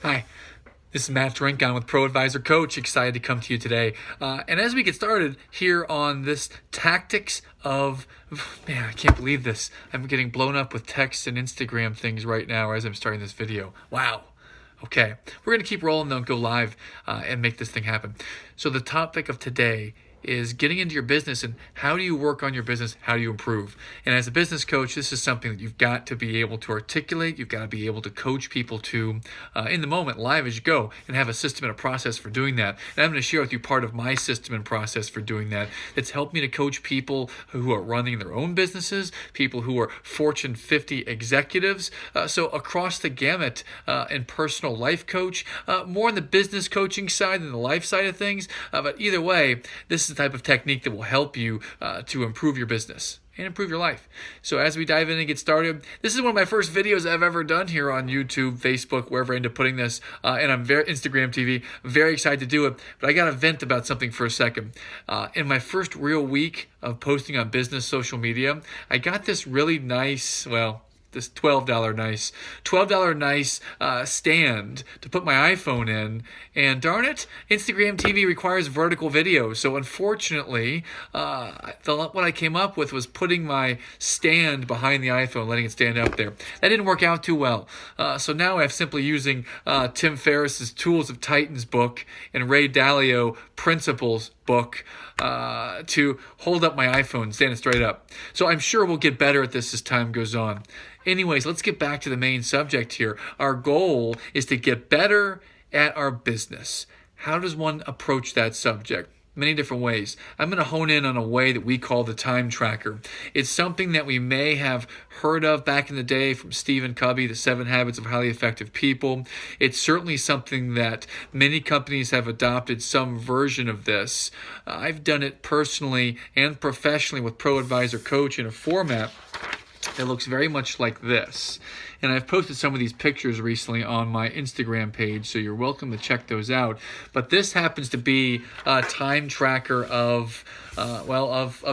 Hi, this is Matt Drinkon with Pro Advisor Coach. Excited to come to you today. And as we get started here on this tactics of, man, I can't believe this. I'm getting blown up with text and Instagram things right now as I'm starting this video. Wow. Okay, we're going to keep rolling, though, go live and make this thing happen. So the topic of today is getting into your business and how do you work on your business, how do you improve? And as a business coach, this is something that you've got to be able to articulate, you've got to be able to coach people to, in the moment, live as you go, and have a system and a process for doing that. And I'm going to share with you part of my system and process for doing that. It's helped me to coach people who are running their own businesses, people who are Fortune 50 executives, so across the gamut and personal life coach, more on the business coaching side than the life side of things, but either way, this is the type of technique that will help you to improve your business and improve your life. So as we dive in and get started, this is one of my first videos I've ever done here on YouTube, Facebook, wherever I end up putting this, and I'm Instagram TV, very excited to do it, but I got to vent about something for a second. In my first real week of posting on business social media, I got this really nice, this $12 nice stand to put my iPhone in, and darn it, Instagram TV requires vertical video. So unfortunately, what I came up with was putting my stand behind the iPhone, letting it stand up there. That didn't work out too well. So now I'm simply using Tim Ferriss's Tools of Titans book and Ray Dalio Principles book to hold up my iPhone, stand it straight up. So I'm sure we'll get better at this as time goes on. Anyways, let's get back to the main subject here. Our goal is to get better at our business. How does one approach that subject? Many different ways. I'm going to hone in on a way that we call the time tracker. It's something that we may have heard of back in the day from Stephen Covey, The 7 Habits of Highly Effective People. It's certainly something that many companies have adopted some version of this. I've done it personally and professionally with Pro Advisor Coach in a format that looks very much like this. And I've posted some of these pictures recently on my Instagram page, so you're welcome to check those out. But this happens to be a time tracker of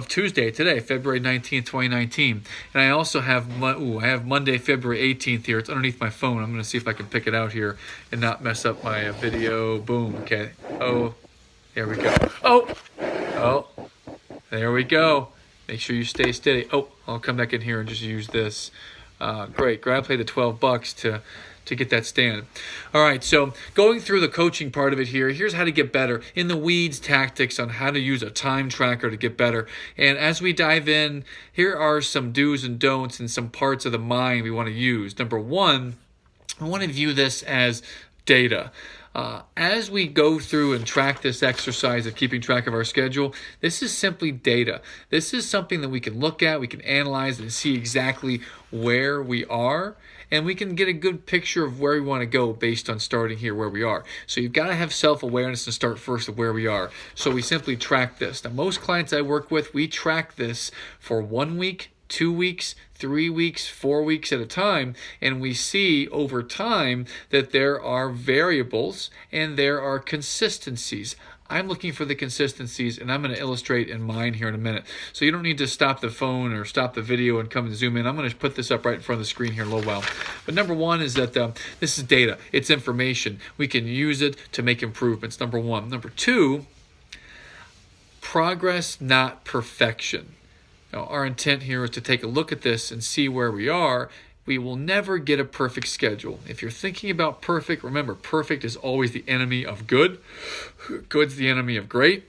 Tuesday, today, February 19th, 2019. And I also have, I have Monday, February 18th here. It's underneath my phone. I'm going to see if I can pick it out here and not mess up my video. Boom, okay. Oh, there we go. Oh, there we go. Make sure you stay steady. Oh, I'll come back in here and just use this. Great. Grab play the $12 to get that stand. All right, so going through the coaching part of it here, here's how to get better. In the weeds tactics on how to use a time tracker to get better. And as we dive in, here are some do's and don'ts and some parts of the mind we want to use. Number one, I want to view this as data. As we go through and track this exercise of keeping track of our schedule, this is simply data. This is something that we can look at, we can analyze and see exactly where we are, and we can get a good picture of where we want to go based on starting here where we are. So you've got to have self-awareness and start first of where we are. So we simply track this. Now, most clients I work with, we track this for 1 week, 2 weeks, 3 weeks, 4 weeks at a time, and we see over time that there are variables and there are consistencies. I'm looking for the consistencies, and I'm going to illustrate in mine here in a minute. So you don't need to stop the phone or stop the video and come and zoom in. I'm going to put this up right in front of the screen here in a little while. But number one is that this is data. It's information. We can use it to make improvements, number one. Number two, progress, not perfection. Now, our intent here is to take a look at this and see where we are. We will never get a perfect schedule. If you're thinking about perfect, remember, perfect is always the enemy of good. Good's the enemy of great.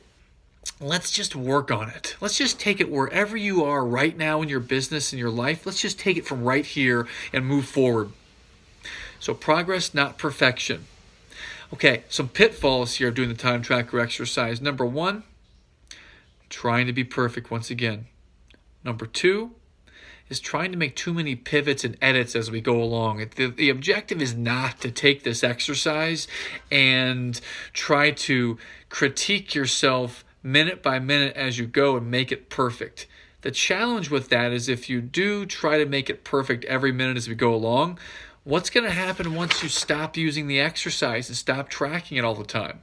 Let's just work on it. Let's just take it wherever you are right now in your business, in your life. Let's just take it from right here and move forward. So progress, not perfection. Okay, some pitfalls here of doing the time tracker exercise. Number one, trying to be perfect once again. Number two is trying to make too many pivots and edits as we go along. The objective is not to take this exercise and try to critique yourself minute by minute as you go and make it perfect. The challenge with that is if you do try to make it perfect every minute as we go along, what's going to happen once you stop using the exercise and stop tracking it all the time?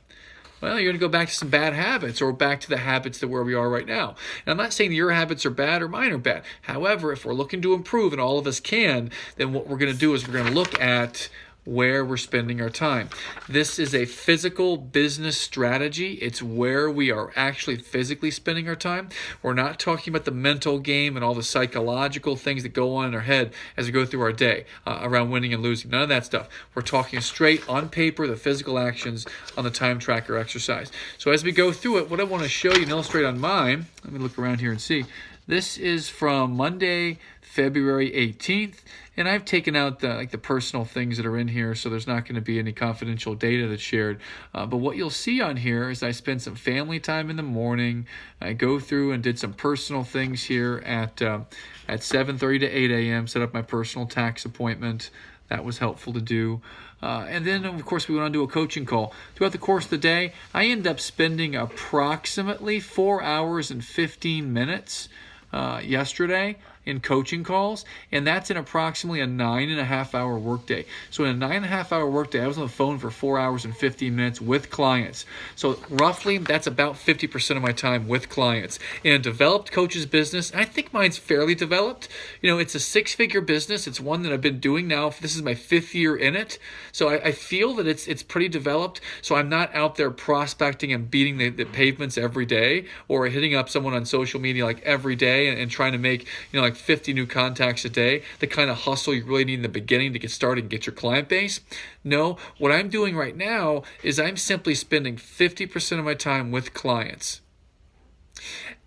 Well, you're going to go back to some bad habits or back to the habits that where we are right now. And I'm not saying your habits are bad or mine are bad. However, if we're looking to improve, and all of us can, then what we're going to do is we're going to look at where we're spending our time. This is a physical business strategy. It's where we are actually physically spending our time. We're not talking about the mental game and all the psychological things that go on in our head as we go through our day around winning and losing. None of that stuff. We're talking straight on paper, the physical actions on the time tracker exercise. So as we go through it, what I want to show you and illustrate on mine, let me look around here and see. This is from Monday, February 18th, and I've taken out the personal things that are in here, so there's not going to be any confidential data that's shared. But what you'll see on here is I spent some family time in the morning. I go through and did some personal things here at 7:30 to 8 a.m., set up my personal tax appointment. That was helpful to do. And then, of course, we went on to a coaching call. Throughout the course of the day, I end up spending approximately 4 hours and 15 minutes yesterday in coaching calls, and that's in approximately a 9.5-hour workday. So in a 9.5-hour workday, I was on the phone for 4 hours and 15 minutes with clients. So roughly, that's about 50% of my time with clients. In a developed coach's business, I think mine's fairly developed. You know, it's a 6-figure business. It's one that I've been doing now. This is my 5th year in it. So I feel that it's pretty developed. So I'm not out there prospecting and beating the pavements every day, or hitting up someone on social media like every day and trying to make, like 50 new contacts a day, the kind of hustle you really need in the beginning to get started and get your client base. No, what I'm doing right now is I'm simply spending 50% of my time with clients.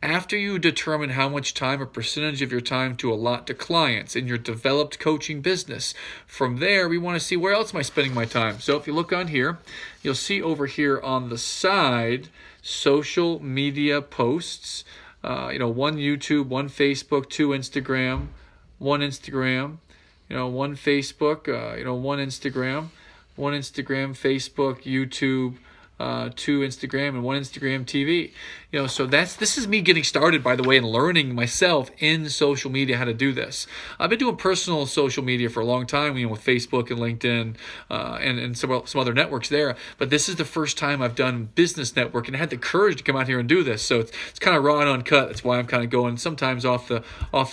After you determine how much time or percentage of your time to allot to clients in your developed coaching business, from there we want to see where else am I spending my time. So if you look on here, you'll see over here on the side, social media posts. 1 YouTube, 1 Facebook, 2 Instagram, 1 Instagram, 1 Facebook, 1 Instagram, 1 Instagram, Facebook, YouTube, 2 Instagram, and 1 Instagram TV. So this is me getting started, by the way, and learning myself in social media how to do this. I've been doing personal social media for a long time, with Facebook and LinkedIn and some other networks there. But this is the first time I've done business network, and I had the courage to come out here and do this. So it's kind of raw and uncut. That's why I'm kind of going sometimes off the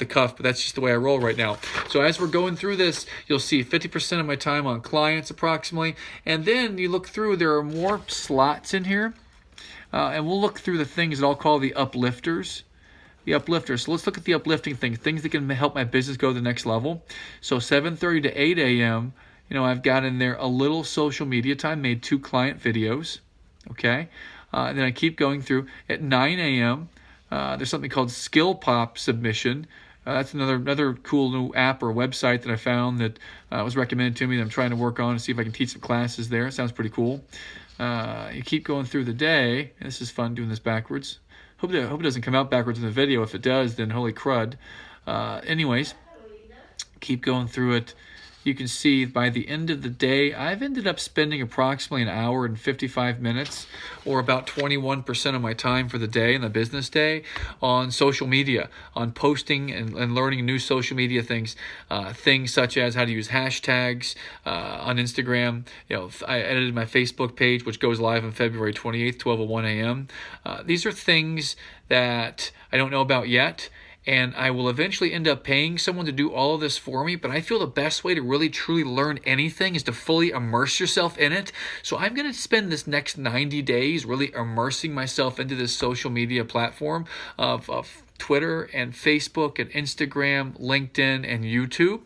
cuff, but that's just the way I roll right now. So as we're going through this, you'll see 50% of my time on clients approximately, and then you look through, there are more slots in here. And we'll look through the things that I'll call the uplifters. The uplifters. So let's look at the uplifting things that can help my business go to the next level. So 7:30 to 8 a.m., I've got in there a little social media time, made 2 client videos. Okay. And then I keep going through. At 9 a.m., there's something called Skill Pop Submission. That's another cool new app or website that I found that was recommended to me that I'm trying to work on to see if I can teach some classes there. It sounds pretty cool. You keep going through the day. This is fun doing this backwards. Hope it doesn't come out backwards in the video. If it does, then holy crud. Anyways, keep going through it. You can see by the end of the day, I've ended up spending approximately 1 hour and 55 minutes, or about 21% of my time for the day in the business day, on social media, on posting and learning new social media things. Things such as how to use hashtags on Instagram. I edited my Facebook page, which goes live on February 28th, 12:01 a.m. These are things that I don't know about yet, and I will eventually end up paying someone to do all of this for me, but I feel the best way to really truly learn anything is to fully immerse yourself in it. So I'm going to spend this next 90 days really immersing myself into this social media platform of Twitter and Facebook and Instagram, LinkedIn, and YouTube,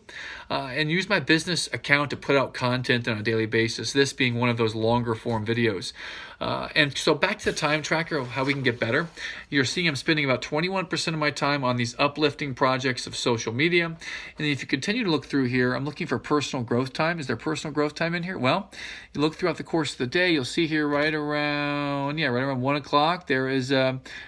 and use my business account to put out content on a daily basis, this being one of those longer form videos. And so back to the time tracker of how we can get better. You're seeing I'm spending about 21% of my time on these uplifting projects of social media. And then if you continue to look through here, I'm looking for personal growth time. Is there personal growth time in here? Well, you look throughout the course of the day, you'll see here right around 1 o'clock, there is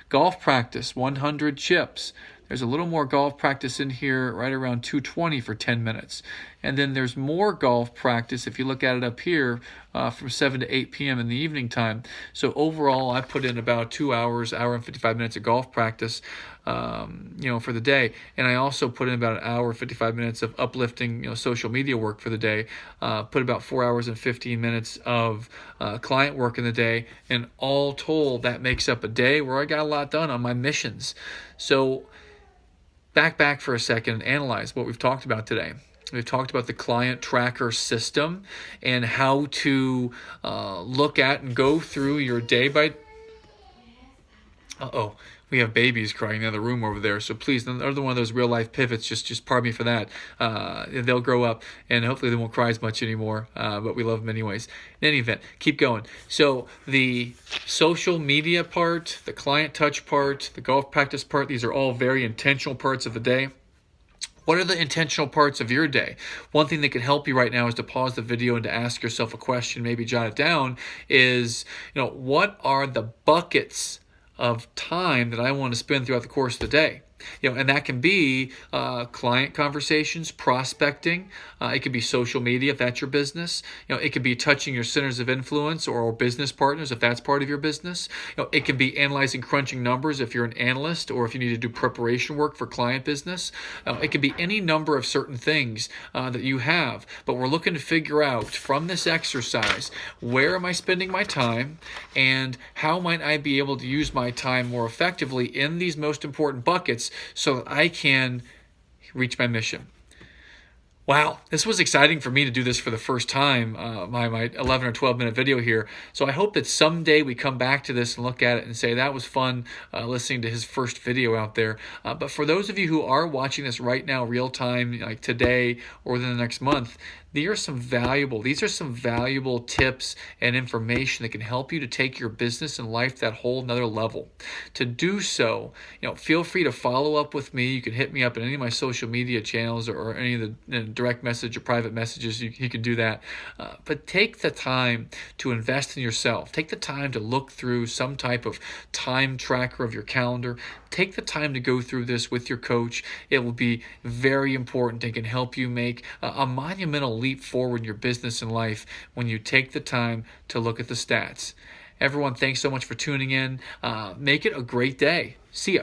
golf practice, 100 chips. There's a little more golf practice in here right around 2:20 for 10 minutes. And then there's more golf practice, if you look at it up here, from 7 to 8 p.m. in the evening time. So overall, I put in about 2 hours, hour and 55 minutes of golf practice, for the day. And I also put in about 1 hour, 55 minutes of uplifting, social media work for the day. Put about 4 hours and 15 minutes of client work in the day. And all told, that makes up a day where I got a lot done on my missions. So back for a second and analyze what we've talked about today. We've talked about the client tracker system and how to look at and go through your day by. Uh-oh, we have babies crying in the other room over there. So please, another one of those real life pivots. Just pardon me for that. They'll grow up and hopefully they won't cry as much anymore. But we love them anyways. In any event, keep going. So the social media part, the client touch part, the golf practice part, these are all very intentional parts of the day. What are the intentional parts of your day? One thing that can help you right now is to pause the video and to ask yourself a question, maybe jot it down, is, what are the buckets of time that I want to spend throughout the course of the day? And that can be client conversations, prospecting. It could be social media if that's your business. It could be touching your centers of influence or business partners if that's part of your business. It can be analyzing, crunching numbers if you're an analyst or if you need to do preparation work for client business. It could be any number of certain things that you have. But we're looking to figure out from this exercise, where am I spending my time and how might I be able to use my time more effectively in these most important buckets so that I can reach my mission. Wow, this was exciting for me to do this for the first time, my 11 or 12 minute video here. So I hope that someday we come back to this and look at it and say that was fun listening to his first video out there. But for those of you who are watching this right now, real time, like today or within the next month, these are some valuable tips and information that can help you to take your business and life to that whole nother level. To do so, feel free to follow up with me. You can hit me up in any of my social media channels or any of the direct message or private messages. You can do that. But take the time to invest in yourself. Take the time to look through some type of time tracker of your calendar. Take the time to go through this with your coach. It will be very important and can help you make a monumental leap forward in your business and life when you take the time to look at the stats. Everyone, thanks so much for tuning in. Make it a great day. See ya.